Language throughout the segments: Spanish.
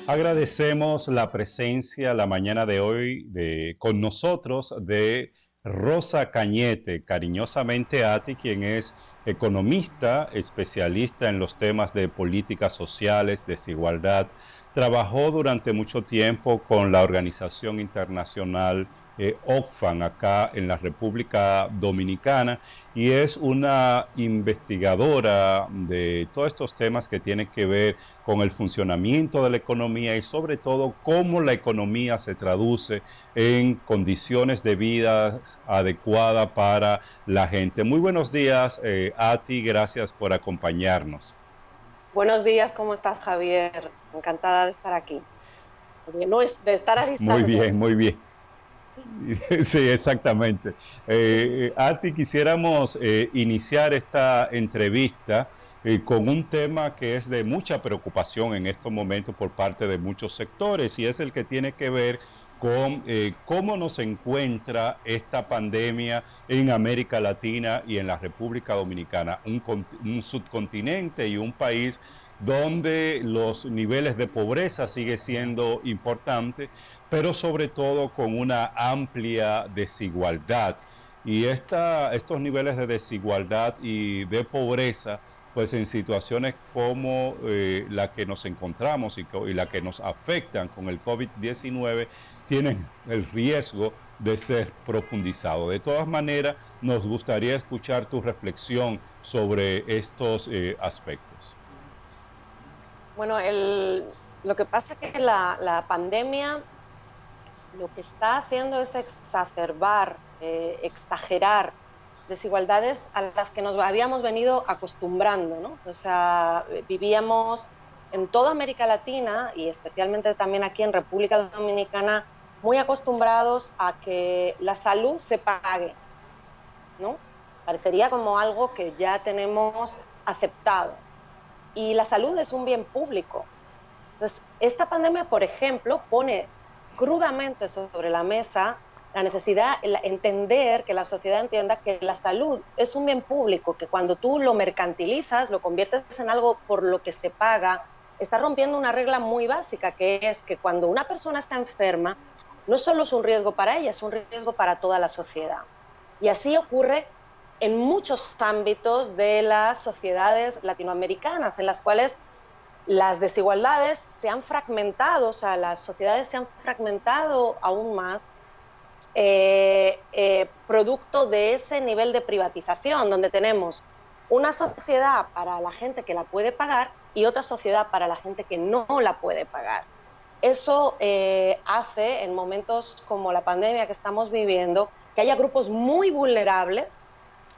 Agradecemos la presencia la mañana de hoy con nosotros de Rosa Cañete, cariñosamente Ati, quien es economista, especialista en los temas de políticas sociales, desigualdad. Trabajó durante mucho tiempo con la organización internacional Oxfam acá en la República Dominicana y es una investigadora de todos estos temas que tienen que ver con el funcionamiento de la economía y sobre todo cómo la economía se traduce en condiciones de vida adecuadas para la gente. Muy buenos días, Ati, gracias por acompañarnos. Buenos días, ¿cómo estás, Javier? Encantada de estar aquí. No es de estar a Muy distancia. bien, muy bien. Sí, exactamente. Ati, quisiéramos iniciar esta entrevista con un tema que es de mucha preocupación en estos momentos por parte de muchos sectores y es el que tiene que ver con cómo nos encuentra esta pandemia en América Latina y en la República Dominicana, un subcontinente y un país donde los niveles de pobreza siguen siendo importantes, pero sobre todo con una amplia desigualdad. Y estos niveles de desigualdad y de pobreza, pues en situaciones como la que nos encontramos y la que nos afectan con el COVID-19, tienen el riesgo de ser profundizado. De todas maneras, nos gustaría escuchar tu reflexión sobre estos aspectos. Bueno, lo que pasa es que la pandemia lo que está haciendo es exacerbar, exagerar desigualdades a las que nos habíamos venido acostumbrando, ¿no? O sea, vivíamos en toda América Latina y especialmente también aquí en República Dominicana muy acostumbrados a que la salud se pague, ¿no? Parecería como algo que ya tenemos aceptado. Y la salud es un bien público. Entonces, esta pandemia, por ejemplo, pone crudamente sobre la mesa la necesidad, entender, que la sociedad entienda que la salud es un bien público, que cuando tú lo mercantilizas, lo conviertes en algo por lo que se paga, estás rompiendo una regla muy básica, que es que cuando una persona está enferma, no solo es un riesgo para ella, es un riesgo para toda la sociedad. Y así ocurre en muchos ámbitos de las sociedades latinoamericanas, en las cuales las desigualdades se han fragmentado, o sea, las sociedades se han fragmentado aún más, producto de ese nivel de privatización, donde tenemos una sociedad para la gente que la puede pagar y otra sociedad para la gente que no la puede pagar. Eso hace, en momentos como la pandemia que estamos viviendo, que haya grupos muy vulnerables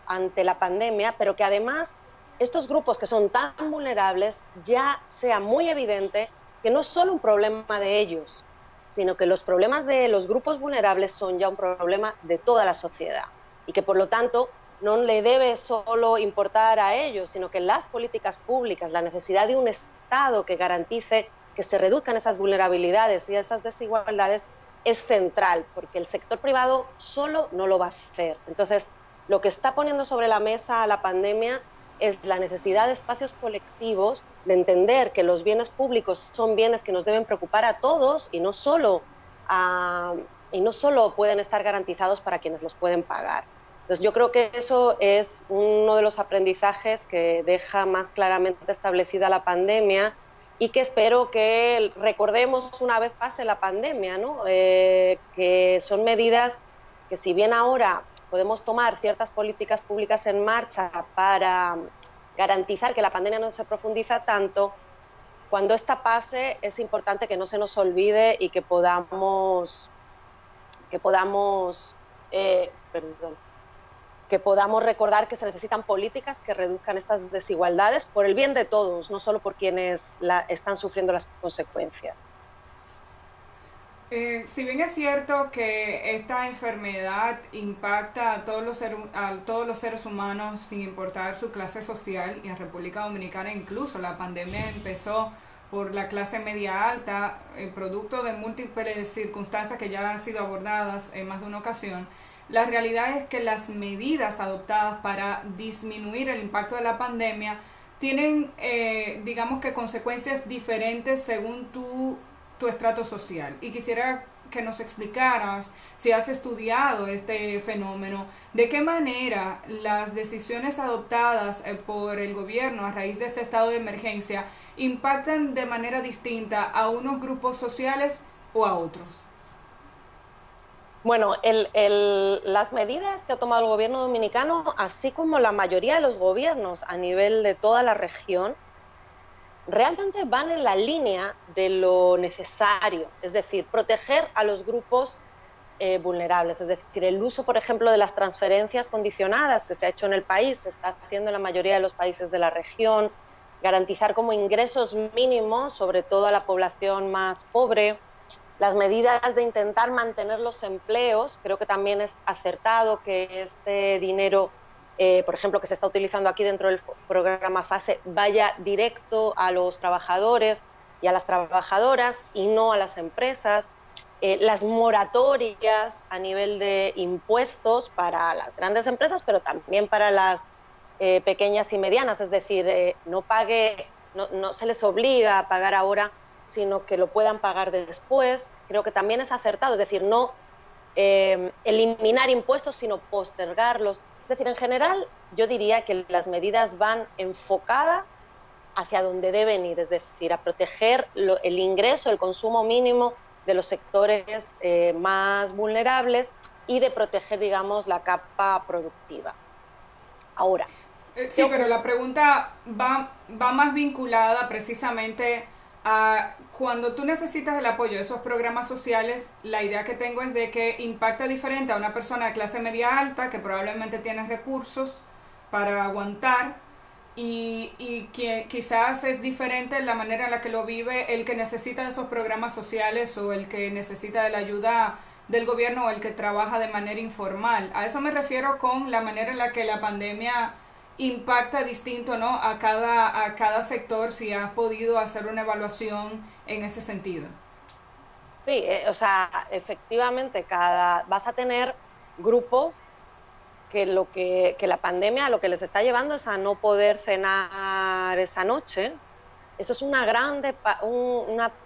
ante la pandemia, pero que además estos grupos que son tan vulnerables ya sea muy evidente que no es solo un problema de ellos, sino que los problemas de los grupos vulnerables son ya un problema de toda la sociedad y que por lo tanto no le debe solo importar a ellos, sino que las políticas públicas, la necesidad de un Estado que garantice que se reduzcan esas vulnerabilidades y esas desigualdades es central, porque el sector privado solo no lo va a hacer. Entonces, lo que está poniendo sobre la mesa la pandemia es la necesidad de espacios colectivos, de entender que los bienes públicos son bienes que nos deben preocupar a todos y no solo pueden estar garantizados para quienes los pueden pagar. Entonces yo creo que eso es uno de los aprendizajes que deja más claramente establecida la pandemia y que espero que recordemos una vez pase la pandemia, ¿no? Que son medidas que, si bien ahora podemos tomar ciertas políticas públicas en marcha para garantizar que la pandemia no se profundiza tanto, cuando esta pase es importante que no se nos olvide y perdón, que podamos recordar que se necesitan políticas que reduzcan estas desigualdades por el bien de todos, no solo por quienes están sufriendo las consecuencias. Si bien es cierto que esta enfermedad impacta a todos los seres humanos sin importar su clase social, y en República Dominicana incluso la pandemia empezó por la clase media alta, producto de múltiples circunstancias que ya han sido abordadas en más de una ocasión, la realidad es que las medidas adoptadas para disminuir el impacto de la pandemia tienen, digamos que consecuencias diferentes según tú tu estrato social. Y quisiera que nos explicaras, si has estudiado este fenómeno, de qué manera las decisiones adoptadas por el gobierno a raíz de este estado de emergencia impactan de manera distinta a unos grupos sociales o a otros. Bueno, las medidas que ha tomado el gobierno dominicano, así como la mayoría de los gobiernos a nivel de toda la región, realmente van en la línea de lo necesario, es decir, proteger a los grupos vulnerables, es decir, el uso, por ejemplo, de las transferencias condicionadas que se ha hecho en el país, se está haciendo en la mayoría de los países de la región, garantizar como ingresos mínimos, sobre todo a la población más pobre, las medidas de intentar mantener los empleos, creo que también es acertado que este dinero por ejemplo, que se está utilizando aquí dentro del programa FASE, vaya directo a los trabajadores y a las trabajadoras y no a las empresas. Las moratorias a nivel de impuestos para las grandes empresas, pero también para las pequeñas y medianas, es decir, no se les obliga a pagar ahora, sino que lo puedan pagar después. Creo que también es acertado, es decir, no eliminar impuestos, sino postergarlos. Es decir, en general, yo diría que las medidas van enfocadas hacia donde deben ir, es decir, a proteger el ingreso, el consumo mínimo de los sectores más vulnerables y de proteger, digamos, la capa productiva. Ahora. Sí, pero la pregunta va más vinculada precisamente a cuando tú necesitas el apoyo de esos programas sociales. La idea que tengo es de que impacta diferente a una persona de clase media alta que probablemente tiene recursos para aguantar y que quizás es diferente la manera en la que lo vive el que necesita de esos programas sociales o el que necesita de la ayuda del gobierno o el que trabaja de manera informal. A eso me refiero con la manera en la que la pandemia impacta distinto, ¿no?, a cada sector, si has podido hacer una evaluación en ese sentido. Sí, o sea, efectivamente, vas a tener grupos que la pandemia lo que les está llevando es a no poder cenar esa noche. Eso es una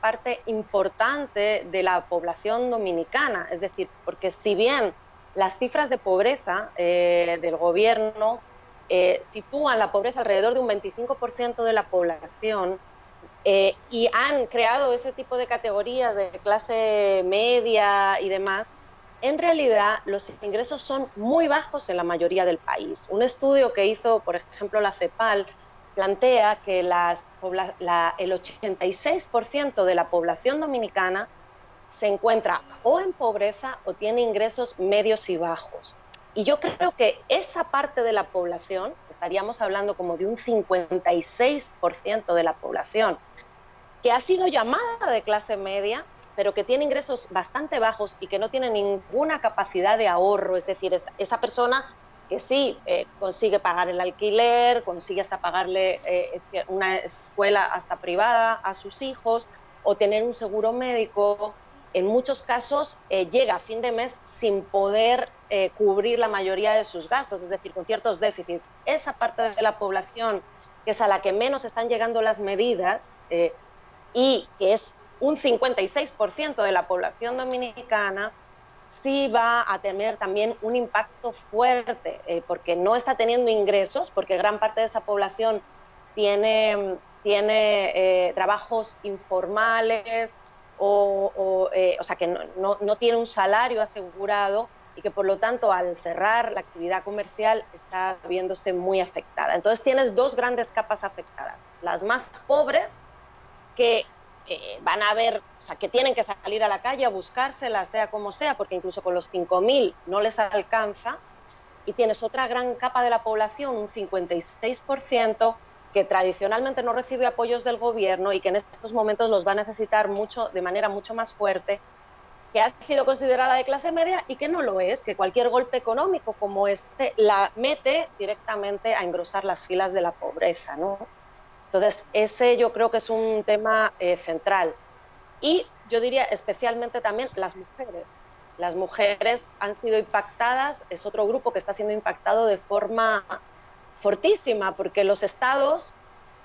parte importante de la población dominicana, es decir, porque si bien las cifras de pobreza del gobierno sitúan la pobreza alrededor de un 25% de la población y han creado ese tipo de categorías de clase media y demás, en realidad los ingresos son muy bajos en la mayoría del país. Un estudio que hizo, por ejemplo, la CEPAL plantea que el 86% de la población dominicana se encuentra o en pobreza o tiene ingresos medios y bajos. Y yo creo que esa parte de la población, estaríamos hablando como de un 56% de la población, que ha sido llamada de clase media, pero que tiene ingresos bastante bajos y que no tiene ninguna capacidad de ahorro, es decir, esa persona que sí consigue pagar el alquiler, consigue hasta pagarle una escuela hasta privada a sus hijos o tener un seguro médico. En muchos casos llega a fin de mes sin poder cubrir la mayoría de sus gastos, es decir, con ciertos déficits. Esa parte de la población, que es a la que menos están llegando las medidas y que es un 56% de la población dominicana, sí va a tener también un impacto fuerte, porque no está teniendo ingresos, porque gran parte de esa población tiene trabajos informales, o sea, que no tiene un salario asegurado y que por lo tanto al cerrar la actividad comercial está viéndose muy afectada. Entonces tienes dos grandes capas afectadas, las más pobres que van a ver, o sea, que tienen que salir a la calle a buscársela, sea como sea, porque incluso con los 5.000 no les alcanza, y tienes otra gran capa de la población, un 56%, que tradicionalmente no recibe apoyos del gobierno y que en estos momentos los va a necesitar mucho, de manera mucho más fuerte, que ha sido considerada de clase media y que no lo es, que cualquier golpe económico como este la mete directamente a engrosar las filas de la pobreza, ¿no? Entonces, ese yo creo que es un tema central. Y yo diría especialmente también las mujeres. Las mujeres han sido impactadas, es otro grupo que está siendo impactado de forma fortísima, porque los estados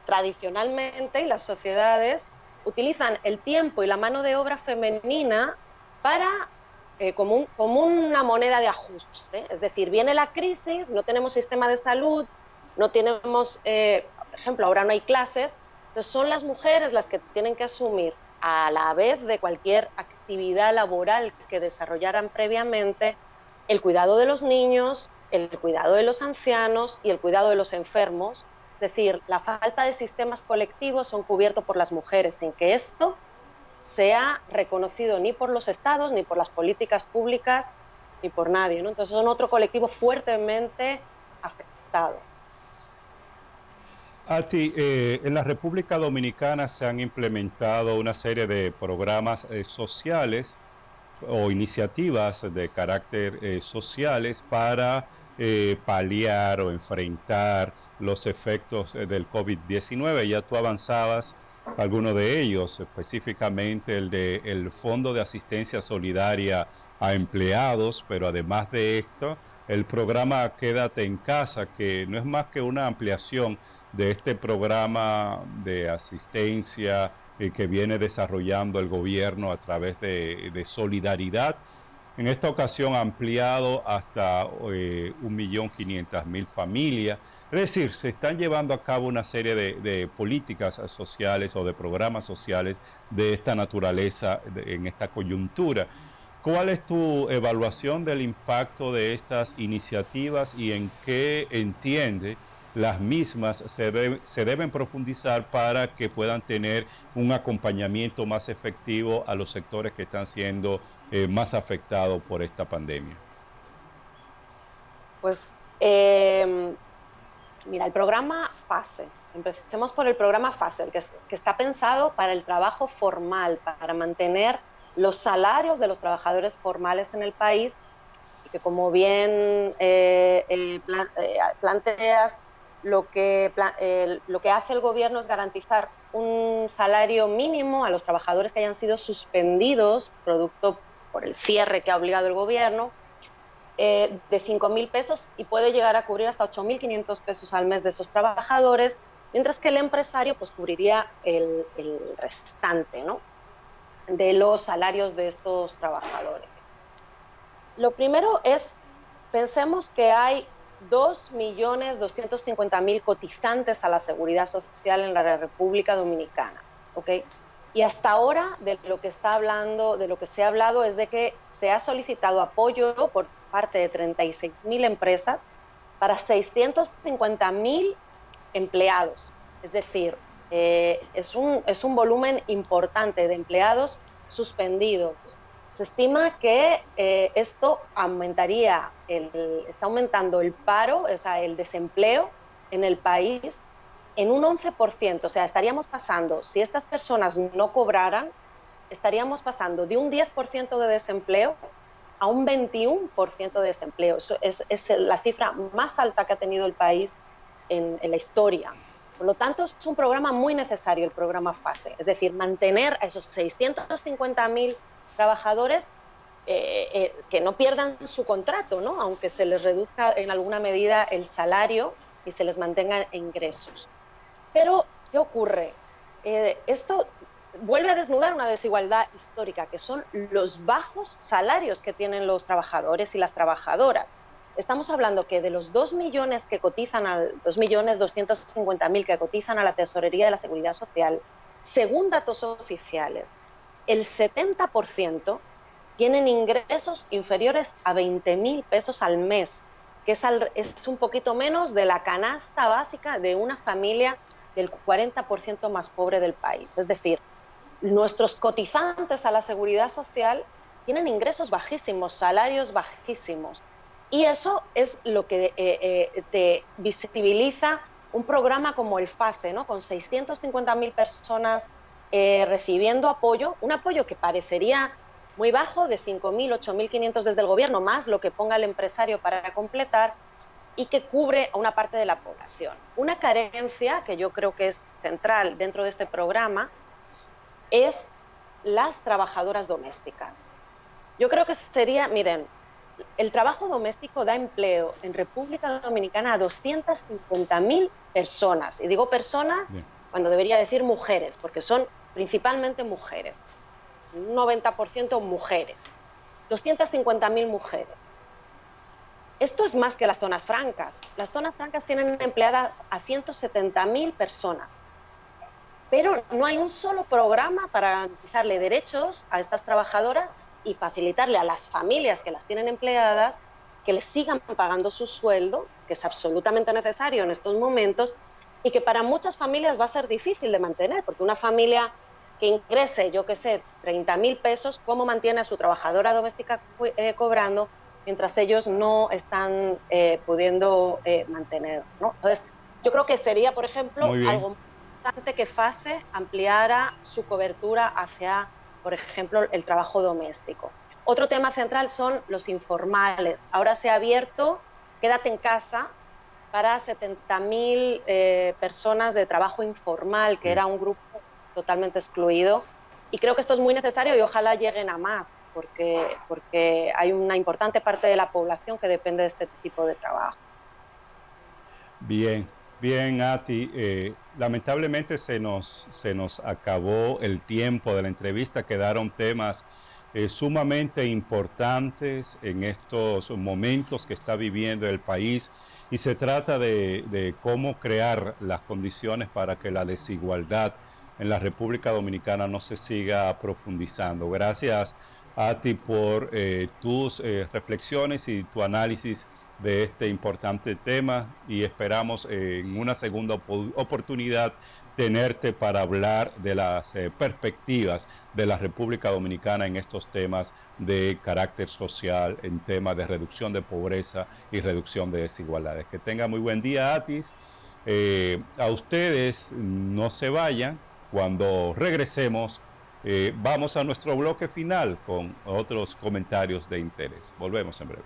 tradicionalmente y las sociedades utilizan el tiempo y la mano de obra femenina para como una moneda de ajuste. Es decir, viene la crisis, no tenemos sistema de salud, no tenemos, por ejemplo, ahora no hay clases, entonces son las mujeres las que tienen que asumir, a la vez de cualquier actividad laboral que desarrollaran previamente, el cuidado de los niños, el cuidado de los ancianos y el cuidado de los enfermos. Es decir, la falta de sistemas colectivos son cubiertos por las mujeres, sin que esto sea reconocido ni por los estados, ni por las políticas públicas, ni por nadie, ¿no? Entonces son otro colectivo fuertemente afectado. Ati, en la República Dominicana se han implementado una serie de programas sociales o iniciativas de carácter sociales para paliar o enfrentar los efectos del COVID-19. Ya tú avanzabas algunos de ellos, específicamente el Fondo de Asistencia Solidaria a Empleados, pero además de esto, el programa Quédate en Casa, que no es más que una ampliación de este programa de asistencia que viene desarrollando el gobierno a través de Solidaridad. En esta ocasión ampliado hasta 1.500.000 familias. Es decir, se están llevando a cabo una serie de políticas sociales o de programas sociales de esta naturaleza en esta coyuntura. ¿Cuál es tu evaluación del impacto de estas iniciativas y en qué entiende las mismas se deben profundizar para que puedan tener un acompañamiento más efectivo a los sectores que están siendo más afectados por esta pandemia? Pues mira, el programa FASE, empecemos por el programa FASE, que está pensado para el trabajo formal, para mantener los salarios de los trabajadores formales en el país, y que como bien planteas, lo que hace el gobierno es garantizar un salario mínimo a los trabajadores que hayan sido suspendidos, producto por el cierre que ha obligado el gobierno, de 5.000 pesos y puede llegar a cubrir hasta 8.500 pesos al mes de esos trabajadores, mientras que el empresario pues cubriría el restante, ¿no?, de los salarios de estos trabajadores. Lo primero es, pensemos que hay 2.250.000 cotizantes a la Seguridad Social en la República Dominicana, ¿ok? Y hasta ahora de lo que se ha hablado es de que se ha solicitado apoyo por parte de 36.000 empresas para 650.000 empleados. Es decir, es un volumen importante de empleados suspendidos. Se estima que esto está aumentando el paro, o sea, el desempleo en el país en un 11%. O sea, estaríamos pasando, si estas personas no cobraran, estaríamos pasando de un 10% de desempleo a un 21% de desempleo. Eso es la cifra más alta que ha tenido el país en la historia. Por lo tanto, es un programa muy necesario, el programa FASE. Es decir, mantener a esos 650.000 trabajadores que no pierdan su contrato, ¿no?, aunque se les reduzca en alguna medida el salario y se les mantengan ingresos. Pero, ¿qué ocurre? Esto vuelve a desnudar una desigualdad histórica, que son los bajos salarios que tienen los trabajadores y las trabajadoras. Estamos hablando que de los 2.250.000 que cotizan a la Tesorería de la Seguridad Social, según datos oficiales, el 70% tienen ingresos inferiores a 20.000 pesos al mes, que es un poquito menos de la canasta básica de una familia del 40% más pobre del país. Es decir, nuestros cotizantes a la Seguridad Social tienen ingresos bajísimos, salarios bajísimos. Y eso es lo que te visibiliza un programa como el FASE, ¿no?, con 650.000 personas recibiendo apoyo, un apoyo que parecería muy bajo, de 5.000, 8.500 desde el gobierno, más lo que ponga el empresario para completar, y que cubre a una parte de la población. Una carencia que yo creo que es central dentro de este programa es las trabajadoras domésticas. Yo creo que sería, miren, el trabajo doméstico da empleo en República Dominicana a 250.000 personas, y digo personas cuando debería decir mujeres, porque son principalmente mujeres, un 90% mujeres, 250.000 mujeres. Esto es más que las zonas francas. Las zonas francas tienen empleadas a 170.000 personas, pero no hay un solo programa para garantizarle derechos a estas trabajadoras y facilitarle a las familias que las tienen empleadas que les sigan pagando su sueldo, que es absolutamente necesario en estos momentos y que para muchas familias va a ser difícil de mantener, porque una familia que ingrese, yo qué sé, 30.000 pesos, ¿cómo mantiene a su trabajadora doméstica cobrando mientras ellos no están pudiendo mantener, ¿no? Entonces, yo creo que sería, por ejemplo, algo importante que FASE ampliara su cobertura hacia, por ejemplo, el trabajo doméstico. Otro tema central son los informales. Ahora se ha abierto Quédate en casa para 70.000 personas de trabajo informal, que era un grupo totalmente excluido. Y creo que esto es muy necesario y ojalá lleguen a más, porque hay una importante parte de la población que depende de este tipo de trabajo. Bien, bien, Ati. Lamentablemente se nos acabó el tiempo de la entrevista. Quedaron temas sumamente importantes en estos momentos que está viviendo el país y se trata de cómo crear las condiciones para que la desigualdad en la República Dominicana no se siga profundizando. Gracias a ti por tus reflexiones y tu análisis de este importante tema y esperamos en una segunda oportunidad tenerte para hablar de las perspectivas de la República Dominicana en estos temas de carácter social, en temas de reducción de pobreza y reducción de desigualdades. Que tenga muy buen día, Atis. A ustedes no se vayan. Cuando regresemos, vamos a nuestro bloque final con otros comentarios de interés. Volvemos en breve.